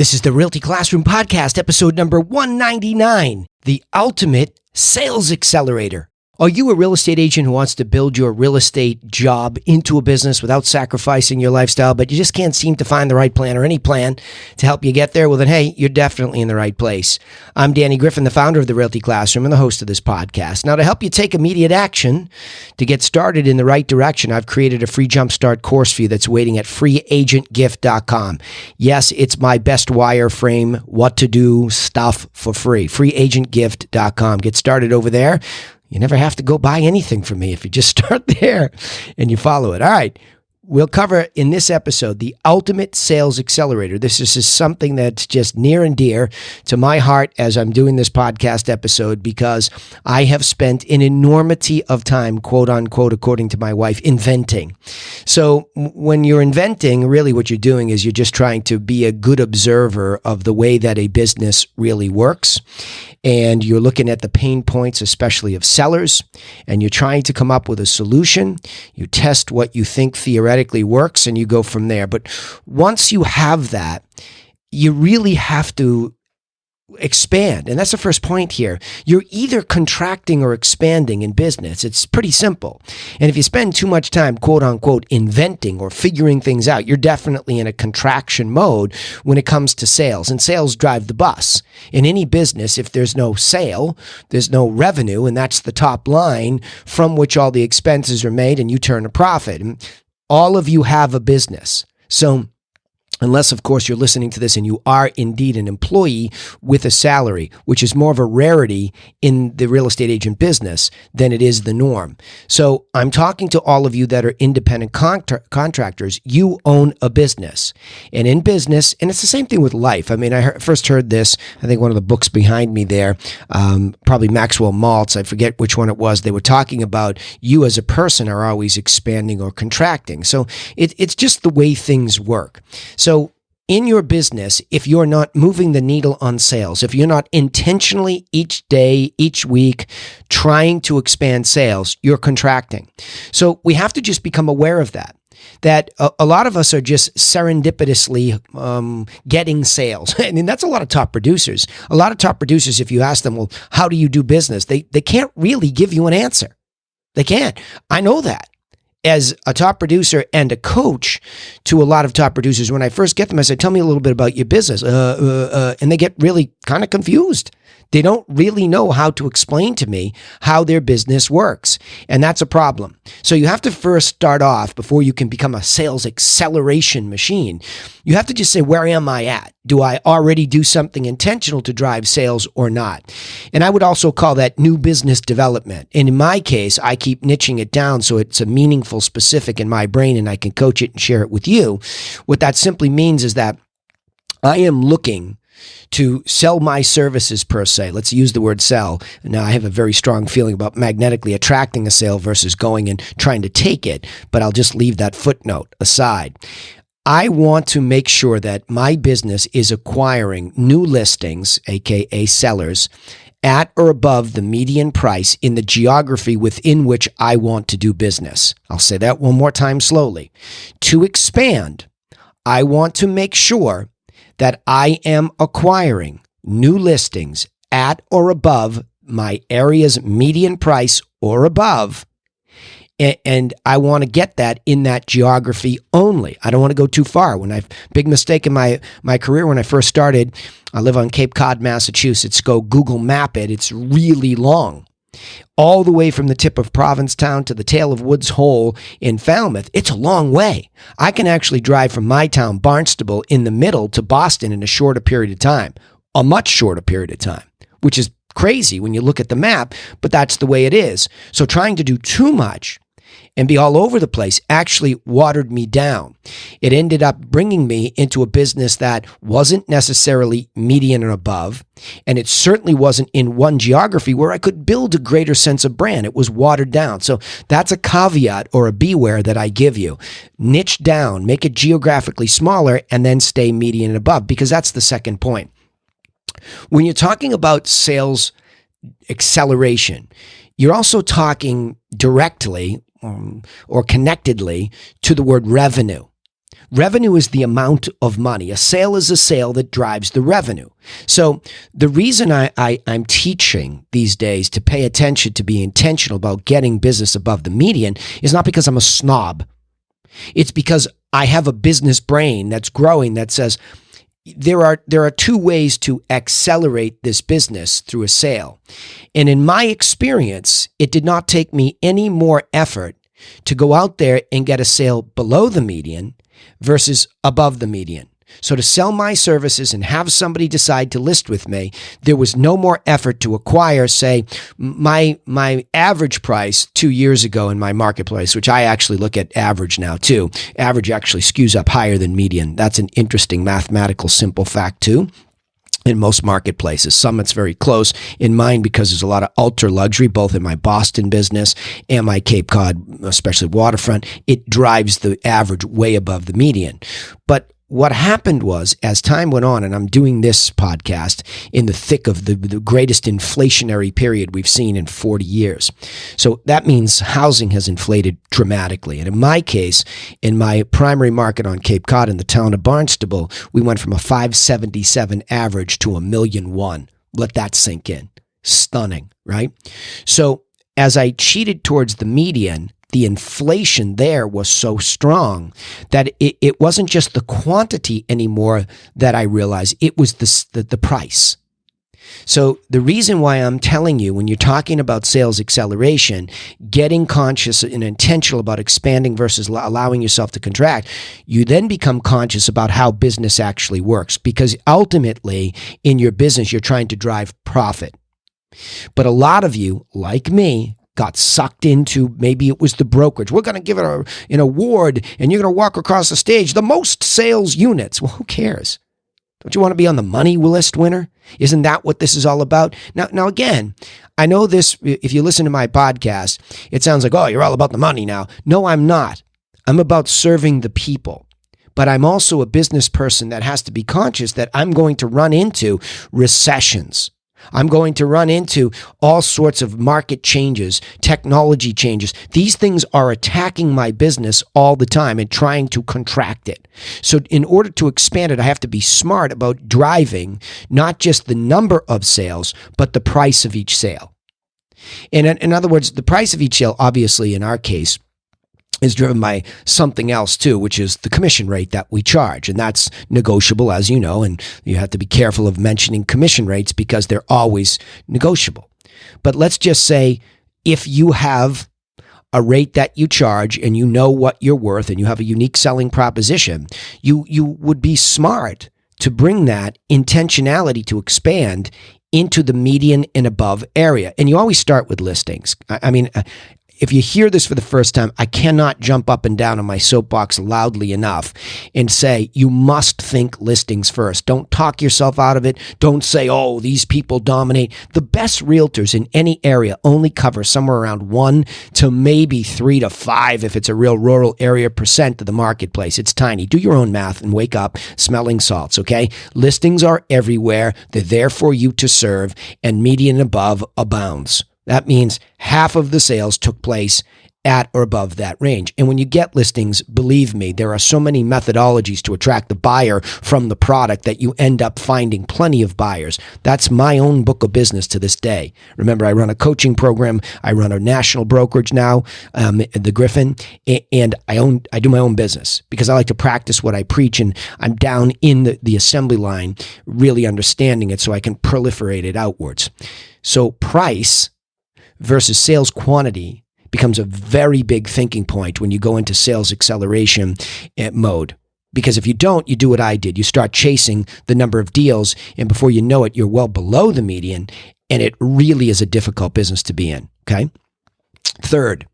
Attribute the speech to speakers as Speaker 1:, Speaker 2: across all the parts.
Speaker 1: This is the Realty Classroom Podcast, episode number 199, the ultimate sales accelerator. Are you a real estate agent who wants to build your real estate job into a business without sacrificing your lifestyle, but you just can't seem to find the right plan or any plan to help you get there? Well, then, hey, you're definitely in the right place. I'm Danny Griffin, the founder of the Realty Classroom and the host of this podcast. Now, to help you take immediate action to get started in the right direction, I've created a free jumpstart course for you that's waiting at freeagentgift.com. Yes, it's my best wireframe, what to do stuff for free. freeagentgift.com. Get started over there. You never have to go buy anything from me if you just start there and you follow it. All right. We'll cover in this episode the ultimate sales accelerator. This is something that's just near and dear to my heart as I'm doing this podcast episode because I have spent an enormity of time, quote unquote, according to my wife, inventing. So when you're inventing, really what you're doing is you're just trying to be a good observer of the way that a business really works. And you're looking at the pain points, especially of sellers, and you're trying to come up with a solution. You test what you think theoretically works, and you go from there. But once you have that, you really have to expand. And that's the first point here. You're either contracting or expanding in business. It's pretty simple. And if you spend too much time, quote unquote, inventing or figuring things out, you're definitely in a contraction mode when it comes to sales. And sales drive the bus. In any business, if there's no sale, there's no revenue, and that's the top line from which all the expenses are made and you turn a profit. And all of you have a business. So unless, of course, you're listening to this and you are indeed an employee with a salary, which is more of a rarity in the real estate agent business than it is the norm. So I'm talking to all of you that are independent contractors. You own a business. And in business, and it's the same thing with life. I mean, I first heard this, I think one of the books behind me there, probably Maxwell Maltz, I forget which one it was. They were talking about you as a person are always expanding or contracting. So it's just the way things work. So in your business, if you're not moving the needle on sales, if you're not intentionally each day, each week, trying to expand sales, you're contracting. So we have to just become aware of that. That a lot of us are just serendipitously getting sales. I mean, that's a lot of top producers. A lot of top producers, if you ask them, well, how do you do business? They can't really give you an answer. They can't. I know that. As a top producer and a coach to a lot of top producers, when I first get them, I say, tell me a little bit about your business. And they get really kind of confused. They don't really know how to explain to me how their business works. And that's a problem. So you have to first start off before you can become a sales acceleration machine. You have to just say, where am I at? Do I already do something intentional to drive sales or not? And I would also call that new business development. And in my case, I keep niching it down so it's a meaningful specific in my brain and I can coach it and share it with you. What that simply means is that I am looking to sell my services per se. Let's use the word sell. Now, I have a very strong feeling about magnetically attracting a sale versus going and trying to take it, but I'll just leave that footnote aside. I want to make sure that my business is acquiring new listings, aka sellers, at or above the median price in the geography within which I want to do business. I'll say that one more time slowly. To expand, I want to make sure that I am acquiring new listings at or above my area's median price or above. And I want to get that in that geography only. I don't want to go too far. Big mistake in my career when I first started, I live on Cape Cod, Massachusetts. Go Google Map it. It's really long. All the way from the tip of Provincetown to the tail of Woods Hole in Falmouth. It's a long way. I can actually drive from my town, Barnstable, in the middle to Boston in a shorter period of time, a much shorter period of time, which is crazy when you look at the map, but that's the way it is. So trying to do too much and be all over the place actually watered me down. It ended up bringing me into a business that wasn't necessarily median and above, and it certainly wasn't in one geography where I could build a greater sense of brand. It was watered down. So that's a caveat or a beware that I give you. Niche down, make it geographically smaller, and then stay median and above, because that's the second point. When you're talking about sales acceleration, you're also talking directly or connectedly to the word revenue. Revenue is the amount of money. A sale is a sale that drives the revenue. So the reason I'm teaching these days to pay attention, to be intentional about getting business above the median is not because I'm a snob. It's because I have a business brain that's growing that says there are two ways to accelerate this business through a sale. And in my experience, it did not take me any more effort to go out there and get a sale below the median versus above the median. So to sell my services and have somebody decide to list with me, there was no more effort to acquire, say, my average price 2 years ago in my marketplace, which I actually look at average now too. Average actually skews up higher than median. That's an interesting mathematical simple fact too. In most marketplaces. Some it's very close. In mine, because there's a lot of ultra luxury, both in my Boston business and my Cape Cod, especially waterfront, it drives the average way above the median. But what happened was, as time went on, and I'm doing this podcast in the thick of the greatest inflationary period we've seen in 40 years. So that means housing has inflated dramatically. And in my case, in my primary market on Cape Cod in the town of Barnstable, we went from a 577 average to $1,000,001. Let that sink in. Stunning, right? So as I cheated towards the median, the inflation there was so strong that it wasn't just the quantity anymore that I realized, it was the price. So the reason why I'm telling you, when you're talking about sales acceleration, getting conscious and intentional about expanding versus allowing yourself to contract, you then become conscious about how business actually works. Because ultimately, in your business, you're trying to drive profit. But a lot of you, like me, got sucked into, maybe it was the brokerage. We're going to give it an award, and you're going to walk across the stage, the most sales units. Well, who cares? Don't you want to be on the money list winner? Isn't that what this is all about? Now again, I know this, if you listen to my podcast, it sounds like, oh, you're all about the money now. No, I'm not. I'm about serving the people. But I'm also a business person that has to be conscious that I'm going to run into recessions. I'm going to run into all sorts of market changes, technology changes. These things are attacking my business all the time and trying to contract it. So in order to expand it, I have to be smart about driving not just the number of sales, but the price of each sale. And in other words, the price of each sale, obviously in our case, is driven by something else too, which is the commission rate that we charge. And that's negotiable, as you know, and you have to be careful of mentioning commission rates because they're always negotiable. But let's just say if you have a rate that you charge and you know what you're worth and you have a unique selling proposition, you would be smart to bring that intentionality to expand into the median and above area. And you always start with listings. I mean, if you hear this for the first time, I cannot jump up and down on my soapbox loudly enough and say, you must think listings first. Don't talk yourself out of it. Don't say, oh, these people dominate. The best realtors in any area only cover somewhere around 1 to maybe 3 to 5 if it's a real rural area percent of the marketplace. It's tiny. Do your own math and wake up smelling salts, okay? Listings are everywhere. They're there for you to serve, and median and above abounds. That means half of the sales took place at or above that range. And when you get listings, believe me, there are so many methodologies to attract the buyer from the product that you end up finding plenty of buyers. That's my own book of business to this day. Remember, I run a coaching program. I run a national brokerage now, the Griffin, and I do my own business because I like to practice what I preach, and I'm down in the assembly line really understanding it so I can proliferate it outwards. So price versus sales quantity becomes a very big thinking point when you go into sales acceleration mode. Because if you don't, you do what I did. You start chasing the number of deals, and before you know it, you're well below the median, and it really is a difficult business to be in, okay? Third,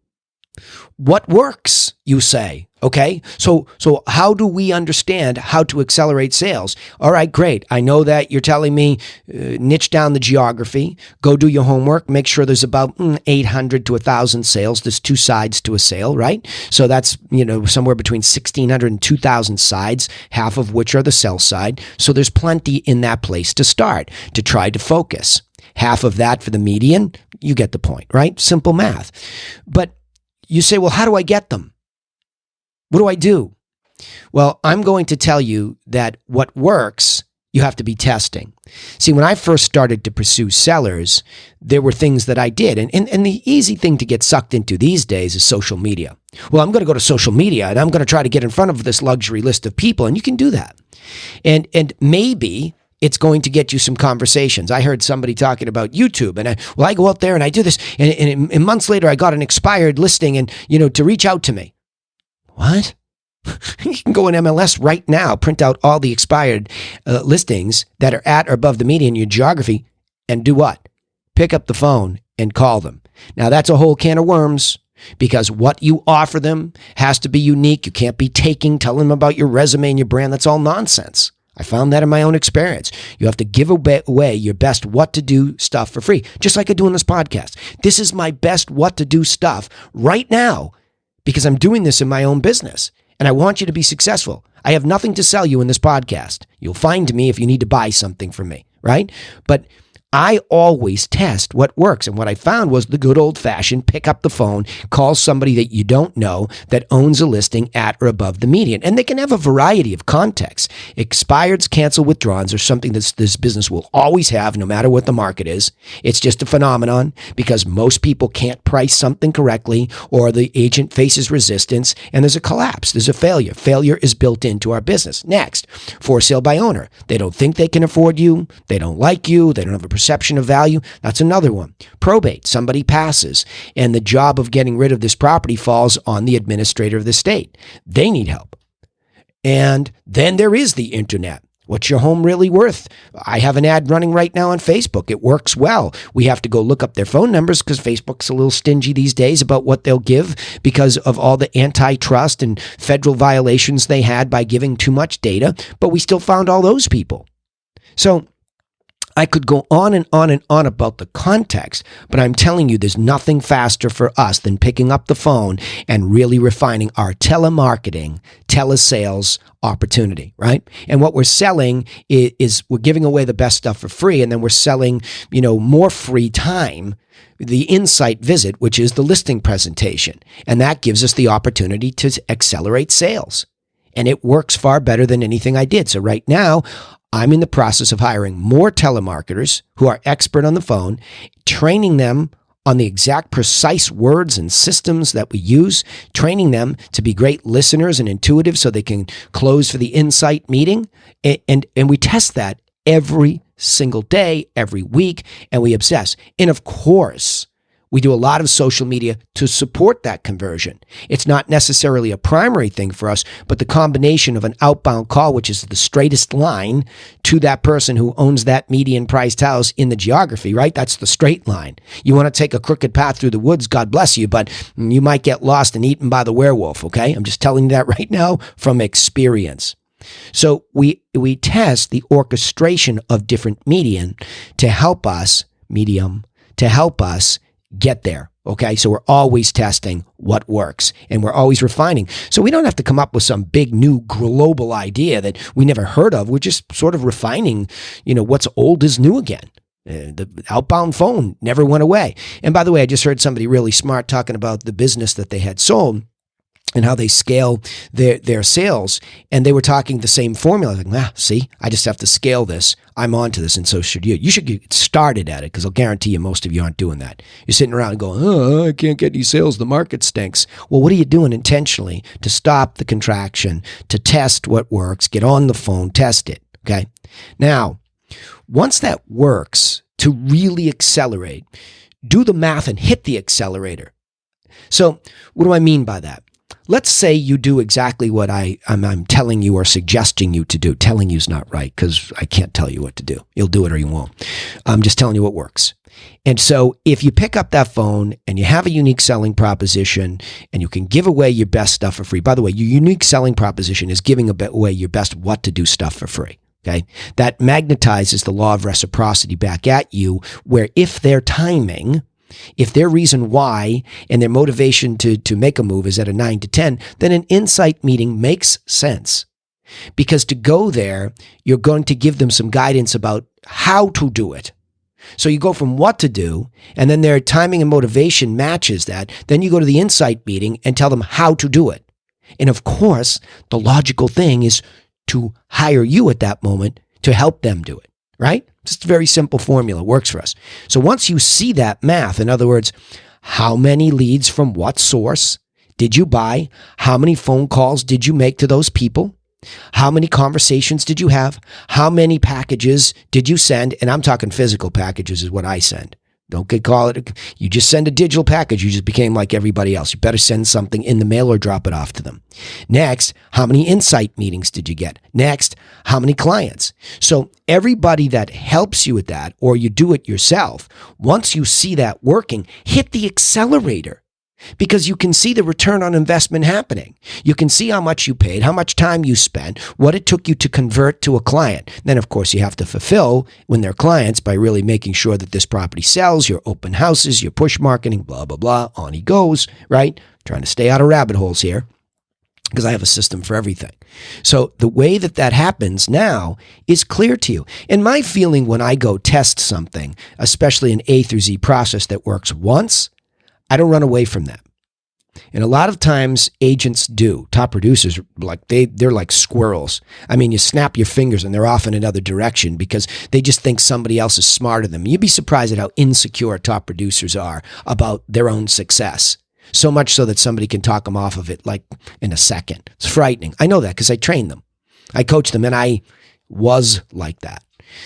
Speaker 1: what works, you say? Okay, so how do we understand how to accelerate sales? All right, great. I know that you're telling me niche down the geography, go do your homework, make sure there's about 800 to 1,000 sales. There's 2 sides to a sale, right? So that's, somewhere between 1,600 and 2,000 sides, half of which are the sell side. So there's plenty in that place to start, to try to focus. Half of that for the median, you get the point, right? Simple math. But you say, well, how do I get them? What do I do? Well, I'm going to tell you that what works, you have to be testing. See, when I first started to pursue sellers, there were things that I did. And the easy thing to get sucked into these days is social media. Well, I'm going to go to social media and I'm going to try to get in front of this luxury list of people. And you can do that. And maybe it's going to get you some conversations. I heard somebody talking about YouTube, and I go out there and I do this, and months later I got an expired listing, and to reach out to me. What? You can go in MLS right now, print out all the expired listings that are at or above the median in your geography, and do what? Pick up the phone and call them. Now that's a whole can of worms, because what you offer them has to be unique. You can't be telling them about your resume and your brand. That's all nonsense. I found that in my own experience. You have to give away your best what to do stuff for free, just like I do on this podcast. This is my best what to do stuff right now because I'm doing this in my own business and I want you to be successful. I have nothing to sell you in this podcast. You'll find me if you need to buy something from me, right? But I always test what works. And what I found was the good old fashioned pick up the phone, call somebody that you don't know that owns a listing at or above the median. And they can have a variety of contexts. Expireds, cancel, withdrawns are something that this business will always have no matter what the market is. It's just a phenomenon because most people can't price something correctly or the agent faces resistance and there's a collapse. There's a failure. Failure is built into our business. Next, for sale by owner. They don't think they can afford you. They don't like you. They don't have a perception of value. That's another one. Probate. Somebody passes and the job of getting rid of this property falls on the administrator of the estate. They need help. And then there is the internet. What's your home really worth? I have an ad running right now on Facebook. It works well. We have to go look up their phone numbers because Facebook's a little stingy these days about what they'll give because of all the antitrust and federal violations they had by giving too much data. But we still found all those people. So I could go on and on and on about the context, but I'm telling you, there's nothing faster for us than picking up the phone and really refining our telemarketing, telesales opportunity, right? And what we're selling is we're giving away the best stuff for free, and then we're selling, more free time, the insight visit, which is the listing presentation. And that gives us the opportunity to accelerate sales. And it works far better than anything I did. So right now, I'm in the process of hiring more telemarketers who are expert on the phone, training them on the exact precise words and systems that we use, training them to be great listeners and intuitive so they can close for the insight meeting. And we test that every single day, every week, and we obsess. And of course, we do a lot of social media to support that conversion. It's not necessarily a primary thing for us, but the combination of an outbound call, which is the straightest line to that person who owns that median priced house in the geography, right? That's the straight line. You want to take a crooked path through the woods, God bless you, but you might get lost and eaten by the werewolf, okay? I'm just telling you that right now from experience. So we test the orchestration of different medium to help us get there. Okay. So we're always testing what works and we're always refining. So we don't have to come up with some big new global idea that we never heard of. We're just sort of refining, what's old is new again. The outbound phone never went away. And by the way, I just heard somebody really smart talking about the business that they had sold and how they scale their sales. And they were talking the same formula. Like, see, I just have to scale this. I'm onto this, and so should you. You should get started at it because I'll guarantee you most of you aren't doing that. You're sitting around going, I can't get any sales. The market stinks. Well, what are you doing intentionally to stop the contraction, to test what works, get on the phone, test it, okay? Now, once that works, to really accelerate, do the math and hit the accelerator. So what do I mean by that? Let's say you do exactly what I'm telling you or suggesting you to do. Telling you is not right because I can't tell you what to do. You'll do it or you won't. I'm just telling you what works. And so if you pick up that phone and you have a unique selling proposition and you can give away your best stuff for free. By the way, your unique selling proposition is giving away your best what to do stuff for free. Okay. That magnetizes the law of reciprocity back at you, where if their timing, if their reason why and their motivation to make a move is at a 9 to 10, then an insight meeting makes sense. Because to go there, you're going to give them some guidance about how to do it. So you go from what to do, and then their timing and motivation matches that. Then you go to the insight meeting and tell them how to do it. And of course, the logical thing is to hire you at that moment to help them do it, right? It's a very simple formula, works for us. So once you see that math, in other words, how many leads from what source did you buy? How many phone calls did you make to those people? How many conversations did you have? How many packages did you send? And I'm talking physical packages is what I send. Don't call it. You just send a digital package. You just became like everybody else. You better send something in the mail or drop it off to them. Next, how many insight meetings did you get? Next, how many clients? So everybody that helps you with that, or you do it yourself, once you see that working, hit the accelerator. Because you can see the return on investment happening. You can see how much you paid, how much time you spent, what it took you to convert to a client. Then, of course, you have to fulfill when they're clients by really making sure that this property sells, your open houses, your push marketing, blah, blah, blah. On he goes, right? Trying to stay out of rabbit holes here because I have a system for everything. So the way that that happens now is clear to you. And my feeling when I go test something, especially an A through Z process that works once, I don't run away from that. And a lot of times agents do. Top producers, like they're like squirrels. I mean, you snap your fingers and they're off in another direction because they just think somebody else is smarter than them. You'd be surprised at how insecure top producers are about their own success. So much so that somebody can talk them off of it like in a second. It's frightening. I know that because I train them. I coach them and I was like that.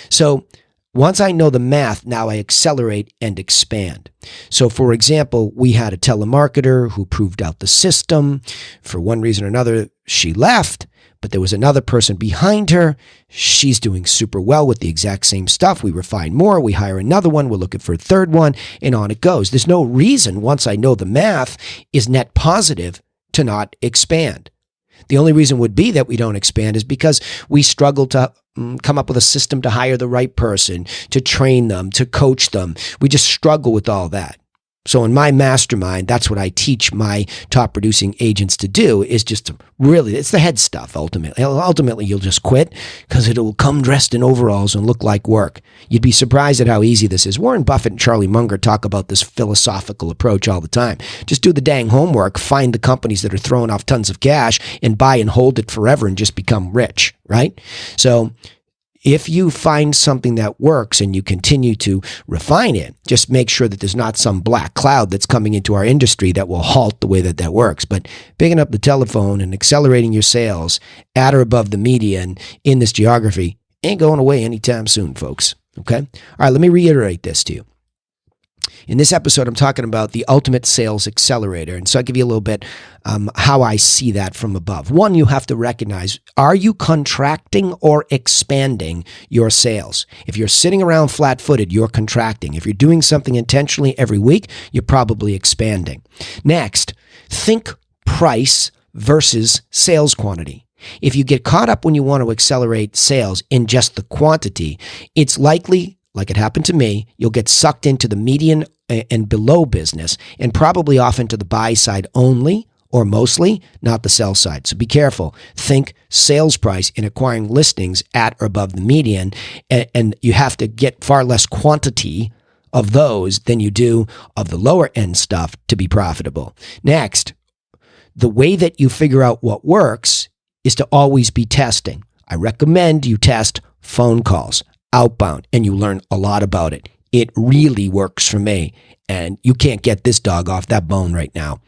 Speaker 1: So once I know the math, now I accelerate and expand. So for example, we had a telemarketer who proved out the system. For one reason or another, she left, but there was another person behind her. She's doing super well with the exact same stuff. We refine more. We hire another one. We're looking for a third one, and on it goes. There's no reason, once I know the math is net positive, to not expand. The only reason would be that we don't expand is because we struggle to come up with a system to hire the right person, to train them, to coach them. We just struggle with all that. So in my mastermind, that's what I teach my top producing agents to do, is just to really, it's the head stuff ultimately. Ultimately, you'll just quit because it'll come dressed in overalls and look like work. You'd be surprised at how easy this is. Warren Buffett and Charlie Munger talk about this philosophical approach all the time. Just do the dang homework, find the companies that are throwing off tons of cash and buy and hold it forever and just become rich, right? So if you find something that works and you continue to refine it, just make sure that there's not some black cloud that's coming into our industry that will halt the way that that works. But picking up the telephone and accelerating your sales at or above the median in this geography ain't going away anytime soon, folks. Okay? All right, let me reiterate this to you. In this episode, I'm talking about the ultimate sales accelerator. And so I'll give you a little bit how I see that from above. One, you have to recognize, are you contracting or expanding your sales? If you're sitting around flat-footed, you're contracting. If you're doing something intentionally every week, you're probably expanding. Next, think price versus sales quantity. If you get caught up when you want to accelerate sales in just the quantity, it's likely, like it happened to me, you'll get sucked into the median and below business and probably off into the buy side only or mostly, not the sell side. So be careful. Think sales price in acquiring listings at or above the median, and you have to get far less quantity of those than you do of the lower end stuff to be profitable. Next, the way that you figure out what works is to always be testing. I recommend you test phone calls, outbound, and you learn a lot about it. It really works for me, and you can't get this dog off that bone right now.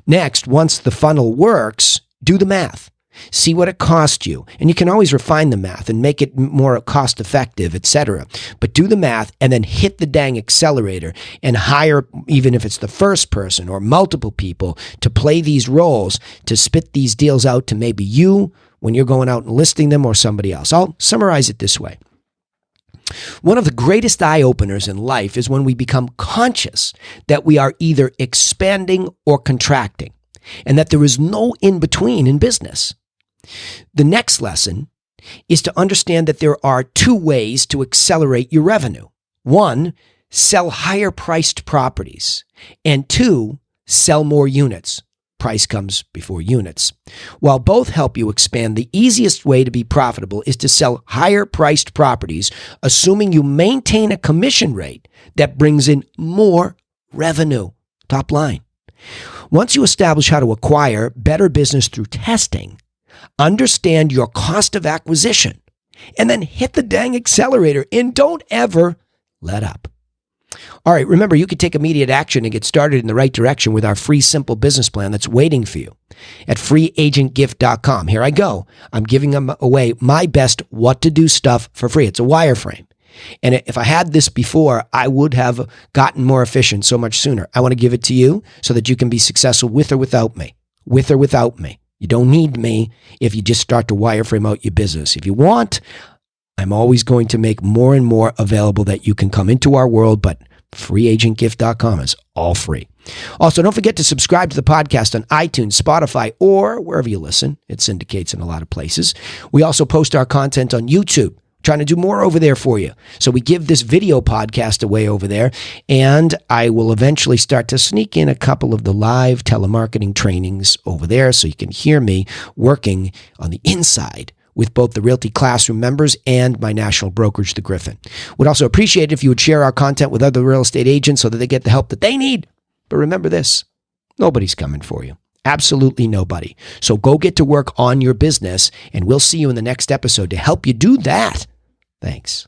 Speaker 1: Next, once the funnel works, do the math. See what it cost you, and you can always refine the math and make it more cost effective, etc. But do the math and then hit the dang accelerator and hire, even if it's the first person or multiple people, to play these roles, to spit these deals out to maybe you when you're going out and listing them or somebody else. I'll summarize it this way. One of the greatest eye-openers in life is when we become conscious that we are either expanding or contracting, and that there is no in-between in business. The next lesson is to understand that there are two ways to accelerate your revenue. One, sell higher-priced properties, and two, sell more units. Price comes before units. While both help you expand, the easiest way to be profitable is to sell higher priced properties, assuming you maintain a commission rate that brings in more revenue. Top line. Once you establish how to acquire better business through testing, understand your cost of acquisition, and then hit the dang accelerator and don't ever let up. All right, remember, you can take immediate action and get started in the right direction with our free simple business plan that's waiting for you at freeagentgift.com. Here I go. I'm giving away my best what to do stuff for free. It's a wireframe. And if I had this before, I would have gotten more efficient so much sooner. I want to give it to you so that you can be successful with or without me. With or without me. You don't need me if you just start to wireframe out your business. If you want, I'm always going to make more and more available that you can come into our world, but freeagentgift.com is all free. Also, don't forget to subscribe to the podcast on iTunes, Spotify, or wherever you listen. It syndicates in a lot of places. We also post our content on YouTube. Trying to do more over there for you. So we give this video podcast away over there, and I will eventually start to sneak in a couple of the live telemarketing trainings over there so you can hear me working on the inside with both the Realty Classroom members and my national brokerage, The Griffin. Would also appreciate it if you would share our content with other real estate agents so that they get the help that they need. But remember this, nobody's coming for you. Absolutely nobody. So go get to work on your business, and we'll see you in the next episode to help you do that. Thanks.